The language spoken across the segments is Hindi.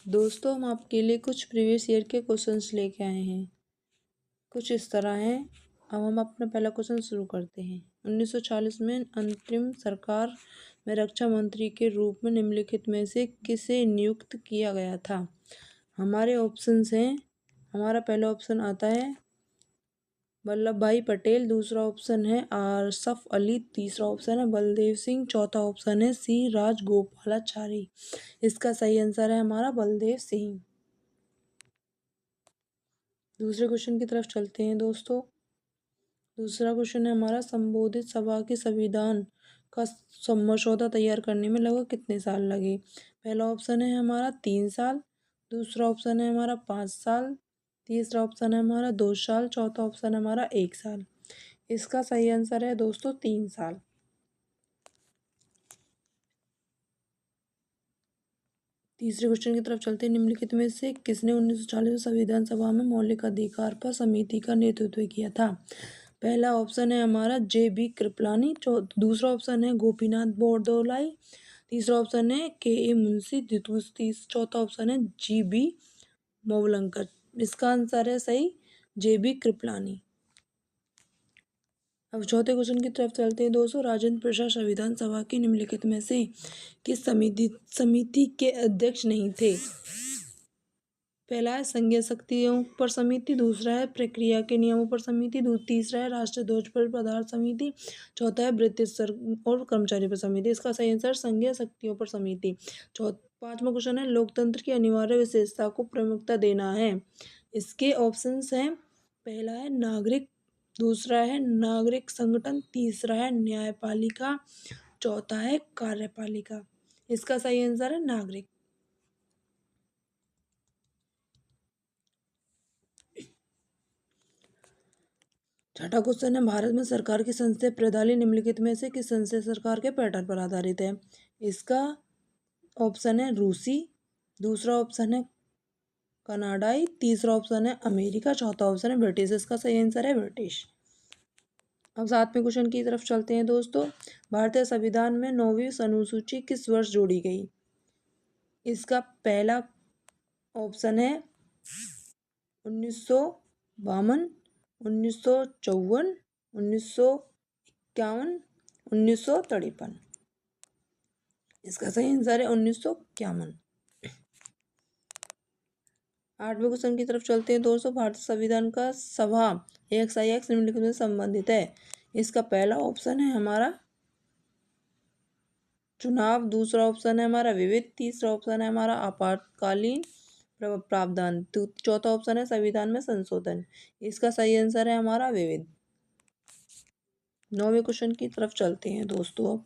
दोस्तों हम आपके लिए कुछ प्रीवियस ईयर के क्वेश्चंस लेके आए हैं। कुछ इस तरह हैं। अब हम अपना पहला क्वेश्चन शुरू करते हैं। 1940 में अंतरिम सरकार में रक्षा मंत्री के रूप में निम्नलिखित में से किसे नियुक्त किया गया था? हमारे ऑप्शंस हैं। हमारा पहला ऑप्शन आता है वल्लभ भाई पटेल, दूसरा ऑप्शन है आसफ अली, तीसरा ऑप्शन है बलदेव सिंह, चौथा ऑप्शन है सी राजगोपालाचारी। इसका सही आंसर है हमारा बलदेव सिंह। दूसरे क्वेश्चन की तरफ चलते हैं दोस्तों। दूसरा क्वेश्चन है हमारा संबोधित सभा के संविधान का मसौदा तैयार करने में लगभग कितने साल लगे? पहला ऑप्शन है हमारा 3 साल, दूसरा ऑप्शन है हमारा 5 साल, तीसरा ऑप्शन है हमारा 2 साल, चौथा ऑप्शन है हमारा 1 साल। इसका सही आंसर है दोस्तों 3 साल। तीसरे क्वेश्चन की तरफ चलते हैं। निम्नलिखित में से किसने 1940 में संविधान सभा में मौलिक अधिकार पर समिति का नेतृत्व किया था? पहला ऑप्शन है हमारा जे.बी. कृपलानी, दूसरा ऑप्शन है गोपीनाथ बोरदोलाई, तीसरा ऑप्शन है के.ए. मुंशी, चौथा ऑप्शन है जी.बी. मोवलंकर। इसका आंसर है सही जे.बी. कृपलानी। अब चौथे क्वेश्चन की तरफ चलते हैं दोस्तों। राजेंद्र प्रसाद संविधान सभा की निम्नलिखित में से किस समिति के अध्यक्ष नहीं थे? पहला है संघीय शक्तियों पर समिति, दूसरा है प्रक्रिया के नियमों पर समिति, तीसरा है राष्ट्रीय ध्वज पर पदार्थ समिति, चौथा है ब्रिटिश और कर्मचारी पर समिति। इसका सही आंसर संघीय शक्तियों पर समिति। पांचवा क्वेश्चन है लोकतंत्र की अनिवार्य विशेषता को प्रमुखता देना है। इसके ऑप्शंस हैं। पहला है नागरिक, दूसरा है नागरिक संगठन, तीसरा है न्यायपालिका, चौथा है कार्यपालिका। इसका सही आंसर है नागरिक। छठा क्वेश्चन है भारत में सरकार की संसदीय प्रणाली निम्नलिखित में से किस संसदीय सरकार के पैटर्न पर आधारित है? इसका ऑप्शन है रूसी, दूसरा ऑप्शन है कनाडाई, तीसरा ऑप्शन है अमेरिका, चौथा ऑप्शन है ब्रिटिश। इसका सही आंसर है ब्रिटिश। अब 7वें क्वेश्चन की तरफ चलते हैं दोस्तों। भारतीय संविधान में 9वीं अनुसूची किस वर्ष जोड़ी गई? इसका पहला ऑप्शन है 1952, 1954, 1951, 1953। इसका सही आंसर है 1951। 8वें क्वेश्चन की तरफ चलते हैं दोस्तों। भारतीय संविधान का सभा एक्स निम्नलिखित में संबंधित है। इसका पहला ऑप्शन है हमारा चुनाव, दूसरा ऑप्शन है हमारा विविध, तीसरा ऑप्शन है हमारा आपातकालीन प्रावधान, चौथा ऑप्शन है संविधान में संशोधन। इसका सही आंसर है हमारा विविध। 9वें क्वेश्चन की तरफ चलते हैं दोस्तों। अब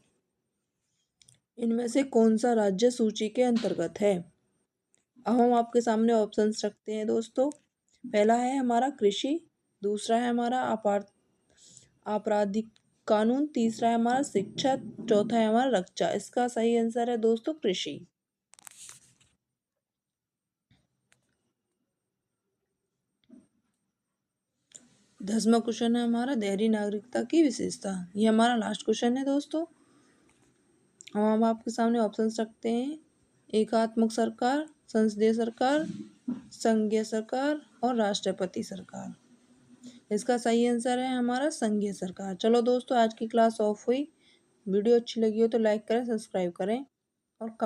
इनमें से कौन सा राज्य सूची के अंतर्गत है? अब हम आपके सामने ऑप्शंस रखते हैं दोस्तों। पहला है हमारा कृषि, दूसरा है हमारा आपराधिक कानून, तीसरा है हमारा शिक्षा, चौथा है हमारा रक्षा। इसका सही आंसर है दोस्तों कृषि। 10वां क्वेश्चन है हमारा देहरी नागरिकता की विशेषता। ये हमारा लास्ट क्वेश्चन है दोस्तों। हम आपके सामने ऑप्शंस रखते हैं। एकात्मक सरकार, संसदीय सरकार, संघीय सरकार और राष्ट्रपति सरकार। इसका सही आंसर है हमारा संघीय सरकार। चलो दोस्तों आज की क्लास ऑफ हुई। वीडियो अच्छी लगी हो तो लाइक करें, सब्सक्राइब करें और कमेंट